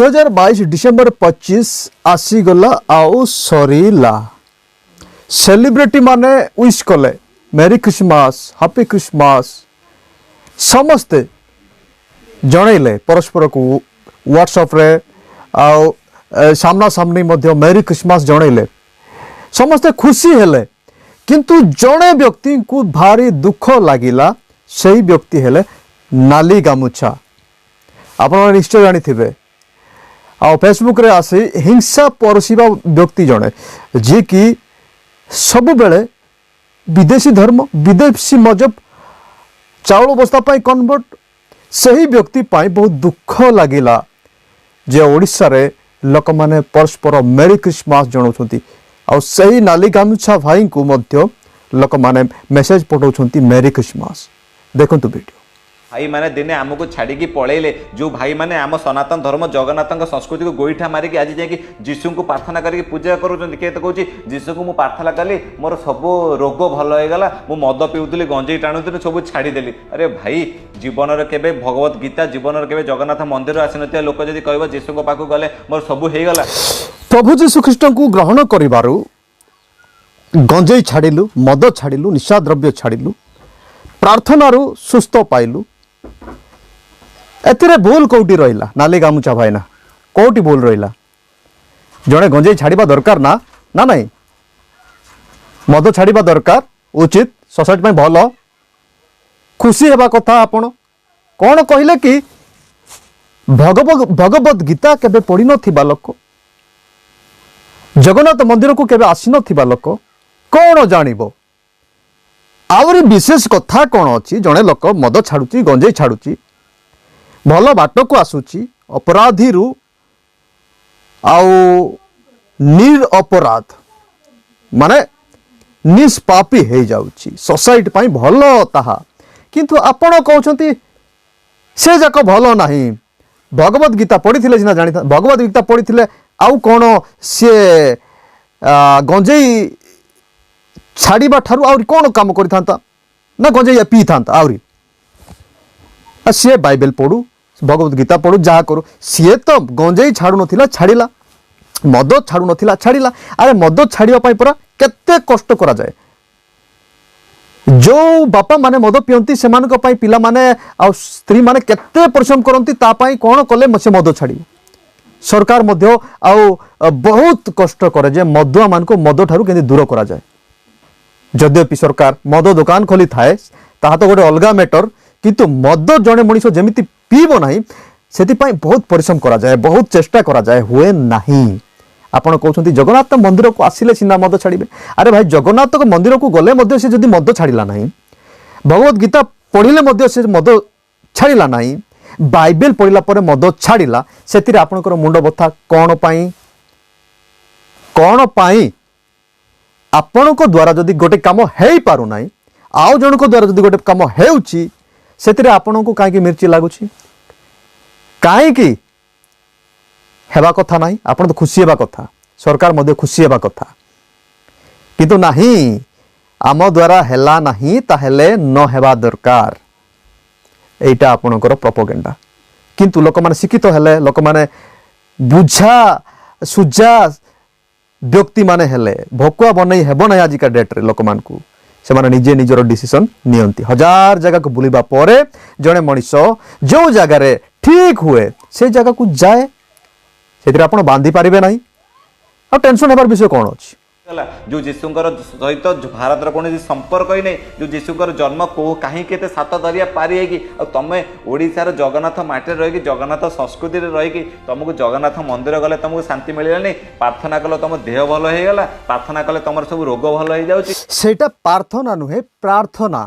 2022 December 25 आसीगला आउ Sarila celebrity माने wish कले मेरी क्रिसमस हैप्पी क्रिसमस समस्ते जनइले परस्पर को व्हाट्सएप रे आउ सामना सामनी मध्य मेरी क्रिसमस जनइले समस्ते खुशी हेले किंतु जड़े व्यक्ति को भारी दुख लगिला सही व्यक्ति हेले नाली गामुछा आप निश्चय जानी थे आ फेसबुक रे आसी हिंसा परसिबा व्यक्ति जड़े जी कि सब बेले विदेशी धर्म विदेशी मजहब चाउल बस्ता पाई कन्वर्ट सही व्यक्ति पाई बहुत दुख लगिला जे ओडिशा रे लोक माने परस्पर मेरी क्रिसमस जनाउछंती आ सही नाली गामुछा भाई को मध्य लोक माने मेसेज पठाउछंती मेरी क्रिसमस देखंतु वीडियो भाई माने दिने आमको छाड़ी पलैले जो भाई माने आम सनातन धर्म जगन्नाथ संस्कृति को गोईठा मारिक आज जाकि जीशु को प्रार्थना करके पूजा करुँच किए तो कहूँ जीशु को मुझे प्रार्थना कली मोर सब रोग भल होगा मु मद पीऊली गंजेई टाणुली सब छाड़देली। अरे भाई जीवन केवे भगवत गीता जीवन केवे जगन्नाथ मंदिर आसी न लोक जब कह जीशु पाक गले मोर सब होगा। प्रभु जीशुख्रीष्ट को ग्रहण करू गंजेई छाड़िलु मद छाड़िलु निशा द्रव्य छाड़िलु प्रार्थनारू सुस्थ पाइलु एतिरे भूल कौटी रहिला नाली गामुछा भाईना कौटी भूल रहिला जड़े गंजेई छाड़िबा दरकार ना ना नहीं मद छाड़िबा दरकार उचित सोसाइटी में भल खुशी हेबा कथा आपण कौन कहले कि भगवत गीता केबे पढ़ी नथिबा लोक जगन्नाथ मंदिर को केबे आसी नथिबा लोक कौन जानिबो आउरी विशेष कथा कौन अच्छी जड़े लोक मद छाड़ुची गंजेई छाड़ुची भल बाट को आसुची अपराधी रु आउ निर अपराध माने निष्पापी हो जाउची सोसाइटी पाई भल ताहा किंतु आपण कहउछंती से जाक भल नाही भगवत गीता पढ़ी थिले सिना जानि भगवत गीता पढ़ी थिले आउ कोन से गंजेई छाड़ीबा ठारू आउरी कोन काम करिथांता ना गंजेई पी थांता आउरी सी बाइबल पढ़ू भगवत गीता पढ़ू जहाँ करू सी तो गंजेई छाड़ू नथिला छाड़िला मद छाड़ू नथिला छाड़िला। अरे मद छाड़िबा पई परा केते कष्ट करा जाए जो बापा माने मद पियंती सेमानक पई पिला माने आ स्त्री माने केते परिश्रम करंती ता पई कोन कले से मद छाड़िबो सरकार मध्य आ बहुत कष्ट करे जे मदुआ मान को मद ठारू केंदी दूर करा जाए यद्यपि सरकार मद दुकान खोली थाए ताहा तो गोटे अलगा मैटर किंतु मद जड़े मनीष जमीती पीब ना से बहुत परिश्रम करा जाए बहुत चेष्टा करा जाए हुए नहीं। आपण कहते जगन्नाथ मंदिर को आसिले सीना मद छाड़े अरे भाई जगन्नाथ मंदिर को गले से जदि मद छाड़ा ना भगवत गीता पढ़िले से मद छाड़ा ना बाइबल पढ़ला पर मद छाड़ा से आपणकर मुंड बथा कौन पाई आपण द्वारा जदि गोटे कम हो पारना आउ जन द्वारा जदि गोटे कम होउची से आपण को कहीं मिर्ची लगुच कहीं हेबा कथा नहीं आपण तो खुशी हेबा कथा सरकार मध्य खुशी हेबा कथा किंतु नहीं आम द्वारा हेला नहीं ताहेले न हेबा दरकार एटा आपणकर प्रोपोगेंडा किंतु लोक माने शिक्षित हेले लोक माने बुझा सुझा व्यक्ति माने हेले भकुआ बनई हेबो नहीं आजिका डेट रे लोक मान को से माने निजे निजर डिसीजन नियंती हजार जगह को बुलिबा परे जड़े मनीष जो जगार ठीक हुए से जगह को जाए से आप बांधि पारे ना आ टेंशन हेबार विषय कौन अच्छी जो जीशुकर सहित भारत कौन संपर्क ही नहीं जो जीशुकर जन्म को कहीं के सात दरिया पारी है तुम ओडार जगन्नाथ माटी रही जगन्नाथ संस्कृति रही तुमको जगन्नाथ मंदिर गले तुमको शांति मिलला नहीं प्रार्थना कल तुम देह भल होगा प्रार्थना कले तुम सब रोग भल हो जाटा प्रार्थना नुहे प्रार्थना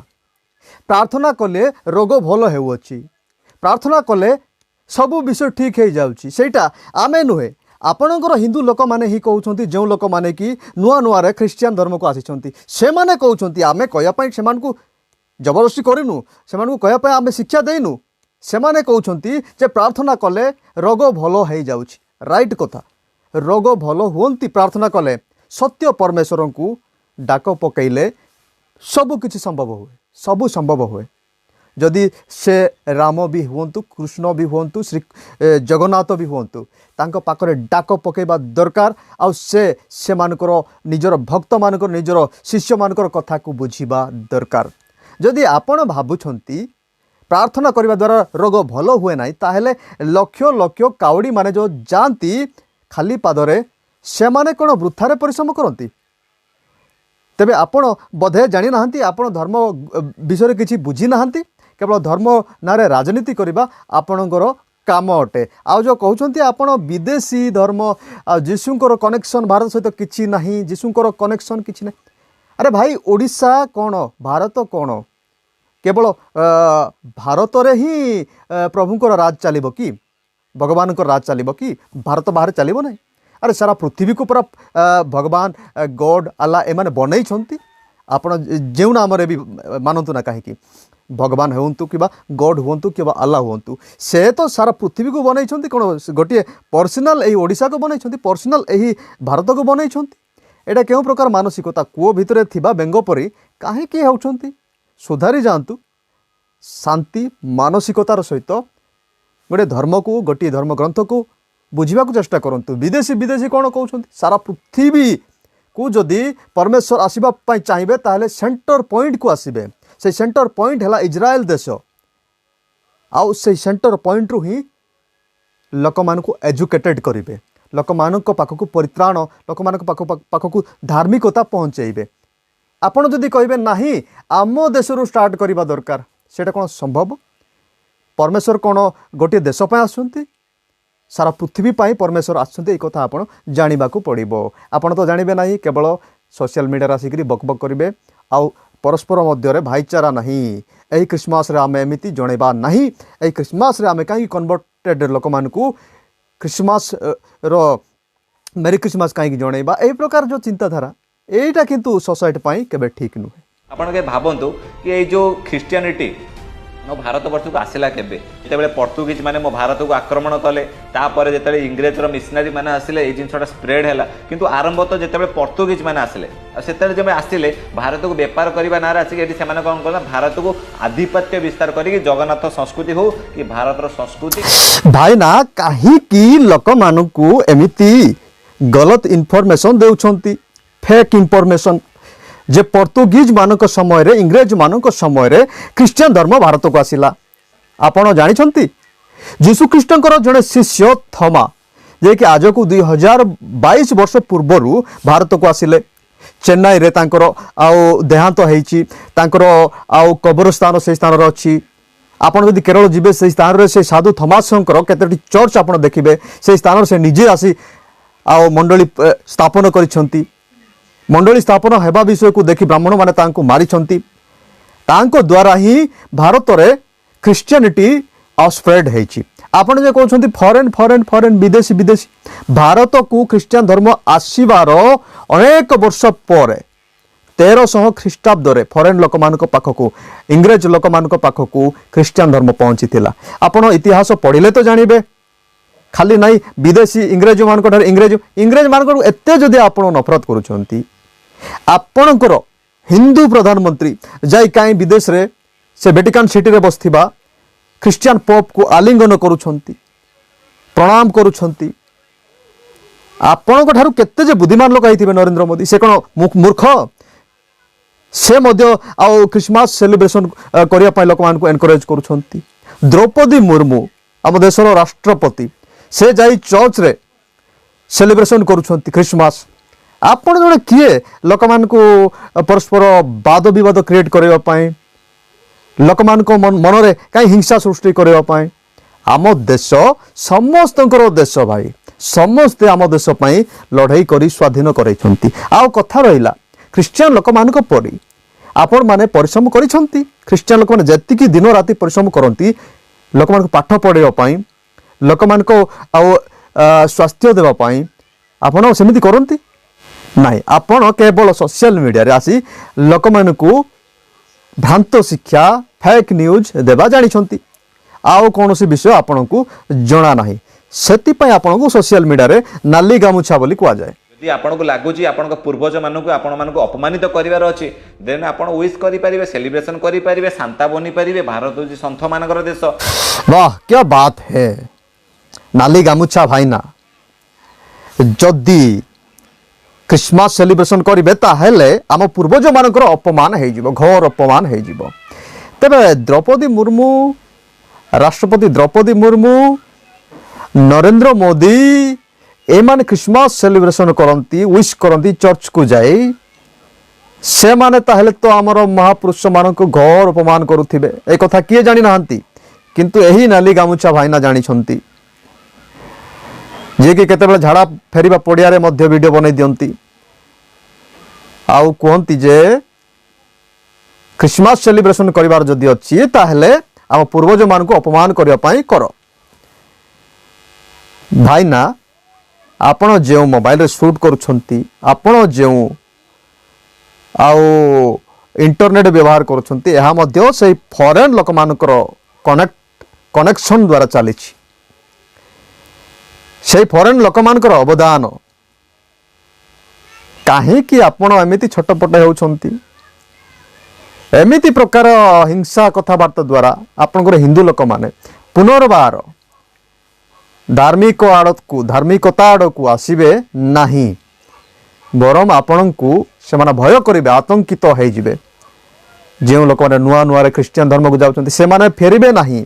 प्रार्थना कले रोग भल होउछि प्रार्थना कले सब विषय ठीक हो जाटा आमे नुहे आपणकर हिंदू लोक माने ही कहउछंती जो लोक माने कि नुआ नुआ रे ख्रिस्टियन धर्म को आसीछंती से माने कहउछंती आमे कहया पई सेमान को जबरदस्ती करिनु सेमान को कहया पई आमे शिक्षा देइनु से माने कहउछंती जे प्रार्थना कले रोग भल हो जाउछि राइट कथा रोग भल हुंती प्रार्थना कले सत्य परमेश्वर को डाक पकईले सब किछि संभव हुए सब संभव हुए जदि से राम भी हुंतु कृष्ण भी हुंतु श्री जगन्नाथ भी हुंतु तांको पाखरे डाक पकेबा दरकार आ से मानकर निजर भक्त मानकर निजर शिष्य मानकर कथा को बुझिबा दरकार जदि आपण भाबुछंती प्रार्थना करने द्वारा रोग भल हुए ना ताहले लक्ष लक्ष काउड़ी माने जो जाती खाली पादरे से माने कौन वृथारे परिश्रम करती तेबे आपण बोधे जानी नाहंती आपण धर्म विषय किसी बुझी नाहंती केवल धर्म नारे राजनीति करबा आपणकर काम अटे आ जो कहउछंती आपण विदेशी धर्म आ जीशुंकर कनेक्शन भारत सहित किछि नाही जीशुंकर कनेक्शन किछि नाही अरे भाई ओडिशा कौन भारत कौन केवल भारत रे ही प्रभुंकर राज चलिबो कि भगवान राज चलिबो कि भारत बाहर चलिबो नहीं अरे सारा पृथ्वी को पूरा भगवान गॉड अल्लाह एमाने बनई छंती आपण जेउ नाम रे भी मानतु ना कहीं भगवान हुंतु कि गॉड हुंतु कि अल्लाह हुंतु से तो सारा पृथ्वी को बनई छंती कोन गोटे पर्सनल एही ओडिशा को बनई छंती पर्सनल एही भारत को बनई छंती एटा केउ प्रकार मानसिकता कुओ भितरे थिबा बेंग परी काहे कि होउछंती सुधारी जातु शांति मानसिकतार सहित गोटे धर्म को गोटे धर्म ग्रंथ को बुझा चेष्टा करूँ विदेशी विदेशी कौन कहते सारा पृथ्वी को जदि परमेश्वर आसवाई चाहिए ताहले सेंटर पॉइंट को आसबे से सेंटर पॉइंट है इज्राएल देश आउ से सेंटर पॉइंट रु ही लोक मान को एजुकेटेड करेंगे लोक मान पाखक परित्राण लोक मान पाखक धार्मिकता पहुँचे आपण जदि कहे ना आम देश स्टार्ट करने दरकार से कौन संभव परमेश्वर कौन गोटे देशपाई आसुंती सारा पृथ्वी पाई परमेश्वर आसुंती कथा आपण जानिबा को पड़िबो आपण तो जानिबे नहीं केवल सोशल मीडिया आसिक बक करेंगे आउ परस्पर मध्य भाईचारा नहीं यही क्रिसमस रे आमे एमिति जणेबा नहीं यही क्रिसमस रे आमे कहीं कन्वर्टेड लोक मान को क्रिसमस रो मेरी क्रिसमस कहीं जणेबा एही प्रकार जो चिंताधारा एटा किंतु सोसाइटी पाई केबे ठीक नुहे आपण के भाबंतु कि ये जो ख्रिस्टियानिटी मो भारत वर्ष को आसला केबे जेतेबेले पोर्तुगीज माने मो भारत को आक्रमण कले तापर जेतेबेले इंग्रेजर मिशनरी माने आसिले ए जिनसटा स्प्रेड हैला किंतु आरंभ तो जेतेबेले पोर्तुगीज माने आसिले सेतेबेले जेबे आसिले भारत को व्यापार करबा नारे आसी एठी सेमाने कोन करला भारत को आधिपत्य विस्तार करी जगन्नाथ संस्कृति हो कि भारतर संस्कृति भाई ना काहे की लोक मानकू एमिति गलत इन्फॉर्मेशन देउछंती फेक इन्फॉर्मेशन जे पोर्तुगीज मानक समय रे इंग्रेज मानक समय रे क्रिश्चियन धर्म भारत को आसिला आपण जानिछंती जीशु ख्रीष्टंकर जड़े शिष्य थमा जे कि आज को 2022 वर्ष पूर्वरु भारत को आसिले चेन्नई रे तांकर आउ देहांत हेछि तांकर आउ कब्रस्तान से स्थान रे अछि आपण यदि केरल जिबे से स्थान रे से साधु थमासंकर केतटी चर्च आपण देखिबे से स्थान से निजे आसी आउ मंडली स्थापन करिसंती मंडली स्थापन हेबा विषय को देखि ब्राह्मण माने तांको मारिछंती तांको द्वारा ही भारत रे क्रिश्चियनिटी स्प्रेड हेछि आपण जे कहउछंती फॉरेन विदेशी विदेशी भारत को क्रिश्चियन धर्म आसीबार अनेक वर्ष पर 1300 ख्रीष्टाब्द रे फॉरेन लोक मानक पाखकू इंग्रेज लोक मानक पाखकू क्रिश्चियन धर्म पहुंचीथिला आपण इतिहास पढ़िले तो जानिबे खाली नहीं विदेशी इंग्रेज मानक इंग्रेज मानक एते जदि आपण नफरत करूछंती आपणकर हिंदू प्रधानमंत्री जाई काई विदेश रे से वेटिकन सिटी रे बसथिबा क्रिश्चियन पोप को आलिंगन करूछंती प्रणाम करूछंती आपणक ठारू केते जे बुद्धिमान लोक आइथिबे नरेंद्र मोदी से कोन मूर्ख से मध्य आउ क्रिसमस सेलिब्रेशन करिया पय लोक मान को एनकरेज करूछंती द्रौपदी मुर्मू आम देशर राष्ट्रपति से जाई चर्च रे सेलिब्रेशन करूछंती क्रिसमस आपण जने किए लोक मान को परस्पर वाद विवाद क्रिएट करबा पय लोक मान को मन रे काई हिंसा सृष्टि करबा पय आम देश समस्तंकर देश भाई समस्ते आम देश पय लड़ाई करी स्वाधीन करैछंती आउ कथा रहिला क्रिश्चियन लोक मान को परी आपण माने परिश्रम करिछंती क्रिश्चियन लोक माने जति दिन राति परिश्रम करंती लोक मान को पाठ पढ़ाइबा पय लोक मान को आउ स्वास्थ्य देबा पय आपण सेमिति करंती नहीं आपण केवल सोशल मीडिया रे आसी लोक मान को भ्रांत शिक्षा फेक न्यूज देबा जानिछंती आउ कोनोसी विषय आपण को जणा नाही सेति पय आपण को सोशल मीडिया रे नाली गामुछा बोली कुआ जाय ଯଦି ଆପଣଙ୍କୁ ଲାଗୁଛି ଆପଣଙ୍କ ପୂର୍ବଜ ମାନଙ୍କୁ ଆପଣ ମାନଙ୍କୁ ଅପମାନିତ କରିବାର ଅଛି ଦେନ୍ ଆପଣ ୱିଶ୍ କରିପାରିବେ, ସେଲିବ୍ରେସନ କରିପାରିବେ, ଶାନ୍ତା ବନିପାରିବେ। ଭାରତ ହେଉଛି ସନ୍ଥ ମାନଙ୍କର ଦେଶ। वाह क्या बात है नाली गामुछा भाईना जदि क्रिसमस सेलिब्रेशन करेंगे ताहले आम पूर्वज मानकर अपमान हो घोर अपमान हो तेरे द्रौपदी मुर्मू राष्ट्रपति द्रौपदी मुर्मू नरेंद्र मोदी एमाने क्रिसमस सेलिब्रेशन करती विश करती चर्च को जाए से माने ताहले तो आमर महापुरुष मानक घोर अपमान करुथिबे ए कथा किए जानी नाहंती किंतु यही नाली गामुछा भाईना जानी छंती जे कि केतेबेले झाड़ा फेरिबा पड़िया रे मध्य वीडियो बनै दियंती आउ कहंती जे क्रिसमस सेलिब्रेशन करिवार जदि अछि ताहले आम पूर्वज मानक अपमान करिया पई करो भाईना आपण जे मोबाइल रे शूट करूछंती आपण जे आउ इंटरनेट व्यवहार करूछंती एहा मध्य से फॉरेन लोक मानकर कनेक्शन द्वारा चली से फॉरेन लोक मानकर अवदान कहीं आपण एमती छटपट होउछंती एमती प्रकार हिंसा कथबार्ता द्वारा आपनकर हिंदू लोक माने पुनर्बार धार्मिकता आड़ को आसबे नहीं बरम आपण को से भय करेंगे आतंकित हो जो लोक मैंने नुआ नुआ ख्रीष्टियान धर्म को जाऊँच से फेरबे नहीं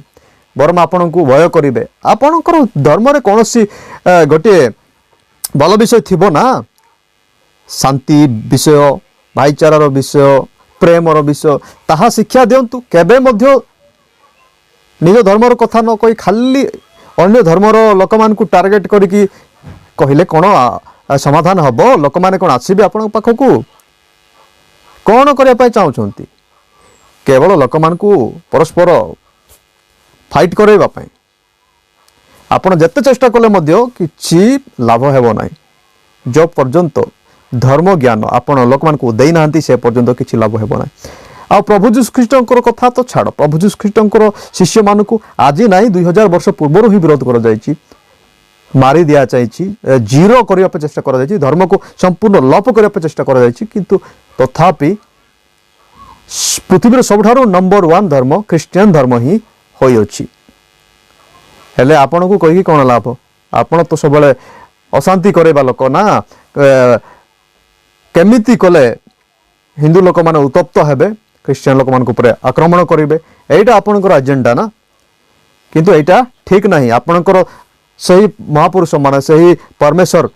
बरम आपण को भय करेंगे आपणकर धर्म रे कौन गोटे भल विषय थी ना शांति विषय भाईचारार विषय प्रेमर विषय ताहा शिक्षा दिंतु केबे मध्य निज धर्मर कथा न कही खाली अन्य धर्मर लोक मान को टार्गेट करिकी कहले कौन समाधान हम लोक मैंने कौन आसबे आपण पाखक कौन करने चाहते केवल लोक मान को परस्पर फाइट करवाई आपण जिते चेष्टा कले किसी लाभ हेब ना जो पर्यंत धर्म ज्ञान आपण लोक मान को दे ना से पर्यंत किसी लाभ हेब ना आ प्रभु जीशु ख्रीष्टर कथा तो छाड़ प्रभु जीशु ख्रीष्टर शिष्य मान को आज ना 2000 वर्ष पूर्व ही विरोध कर मारी दिया चाहिए जीरो करने चेष्टा कर धर्म को संपूर्ण लोप करने चेष्टा कर किंतु तथापि पृथ्वी सबुठारु नंबर 1 धर्म ख्रीष्टियन धर्म ही होइछि हेले आपण को कहि कोन लाभ आपण तो सब अशांति करेबा लोक ना केमिति कले हिंदू लोक माने उत्तप्त हेबे ख्रीष्टियन लोक मान ऊपर आक्रमण करेंगे एटा आपणकर एजेंडा ना किंतु एटा ठीक नहीं आपणकर सही महापुरुष माने सही परमेश्वर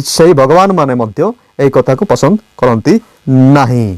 सही भगवान माने मध्य एई कथा को पसंद करंती नहीं।